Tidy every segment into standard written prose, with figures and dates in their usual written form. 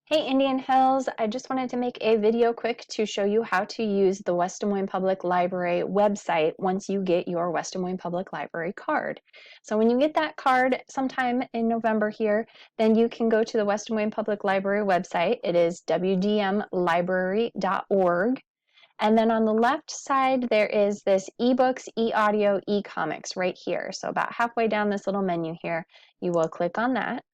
Hey Indian Hills, I just wanted to make a video quick to show you how to use the West Des Moines Public Library website once you get your West Des Moines Public Library card. So when you get that card sometime in November here, then you can go to the West Des Moines Public Library website. It is wdmlibrary.org. And then on the left side, there is this ebooks, e-audio, e-comics right here. So about halfway down this little menu here, you will click on that.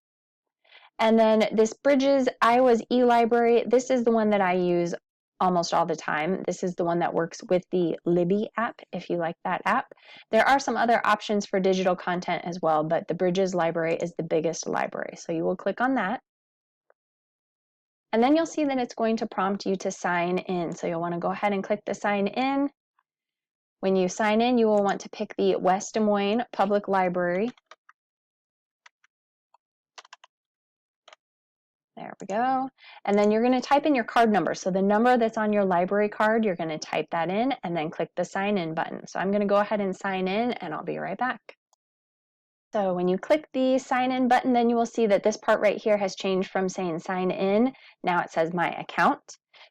And then this Bridges Iowa's eLibrary, this is the one that I use almost all the time. This is the one that works with the Libby app, if you like that app. There are some other options for digital content as well, but the Bridges library is the biggest library. So you will click on that. And then you'll see that it's going to prompt you to sign in. So you'll want to go ahead and click the sign in. When you sign in, you will want to pick the West Des Moines Public Library. There we go. And then you're going to type in your card number. So the number that's on your library card, you're going to type that in and then click the sign in button. So I'm going to go ahead and sign in and I'll be right back. So when you click the sign in button, then you will see that this part right here has changed from saying sign in. Now it says my account.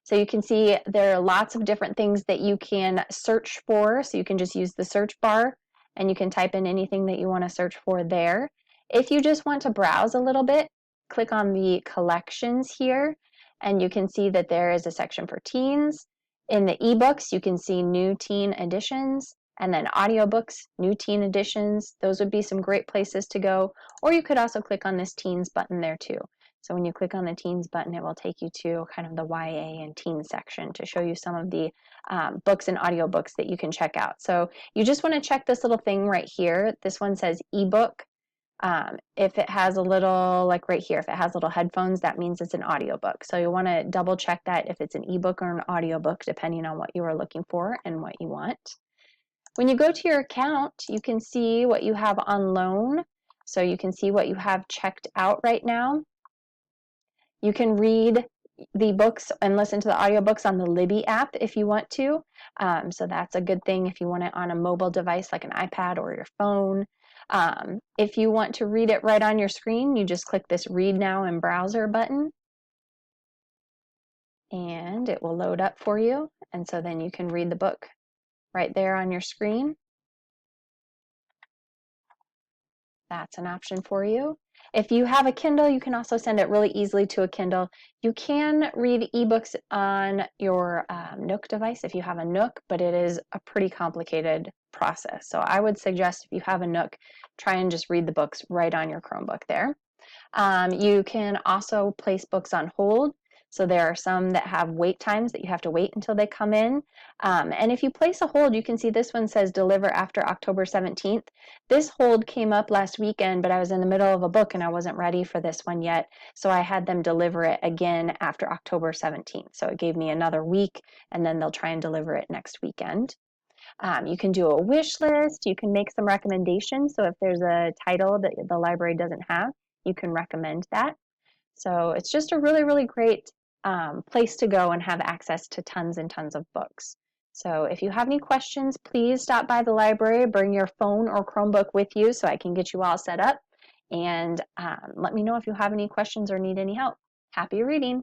So you can see there are lots of different things that you can search for. So you can just use the search bar and you can type in anything that you want to search for there. If you just want to browse a little bit, click on the collections here and you can see that there is a section for teens. In the ebooks, you can see new teen editions, and then audiobooks, new teen editions. Those would be some great places to go. Or you could also click on this teens button there too. So when you click on the teens button, it will take you to kind of the YA and teen section to show you some of the books and audiobooks that you can check out. So you just want to check this little thing right here. This one says ebook. If it has a little, like right here, if it has little headphones, that means it's an audiobook. So you want to double check that if it's an ebook or an audiobook, depending on what you are looking for and what you want. When you go to your account, you can see what you have on loan. So you can see what you have checked out right now. You can read the books and listen to the audiobooks on the Libby app if you want to. So that's a good thing if you want it on a mobile device like an iPad or your phone. If you want to read it right on your screen, you just click this Read Now in Browser button and it will load up for you. And so then you can read the book right there on your screen. That's an option for you. If you have a Kindle, you can also send it really easily to a Kindle. You can read ebooks on your Nook device if you have a Nook, but it is a pretty complicated process. So I would suggest if you have a Nook, try and just read the books right on your Chromebook there. You can also place books on hold. So there are some that have wait times that you have to wait until they come in. And if you place a hold, you can see this one says deliver after October 17th. This hold came up last weekend, but I was in the middle of a book and I wasn't ready for this one yet. So I had them deliver it again after October 17th. So it gave me another week and then they'll try and deliver it next weekend. You can do a wish list. You can make some recommendations. So if there's a title that the library doesn't have, you can recommend that. So it's just a really, really great place to go and have access to tons and tons of books. So if you have any questions, please stop by the library, bring your phone or Chromebook with you so I can get you all set up. And let me know if you have any questions or need any help. Happy reading!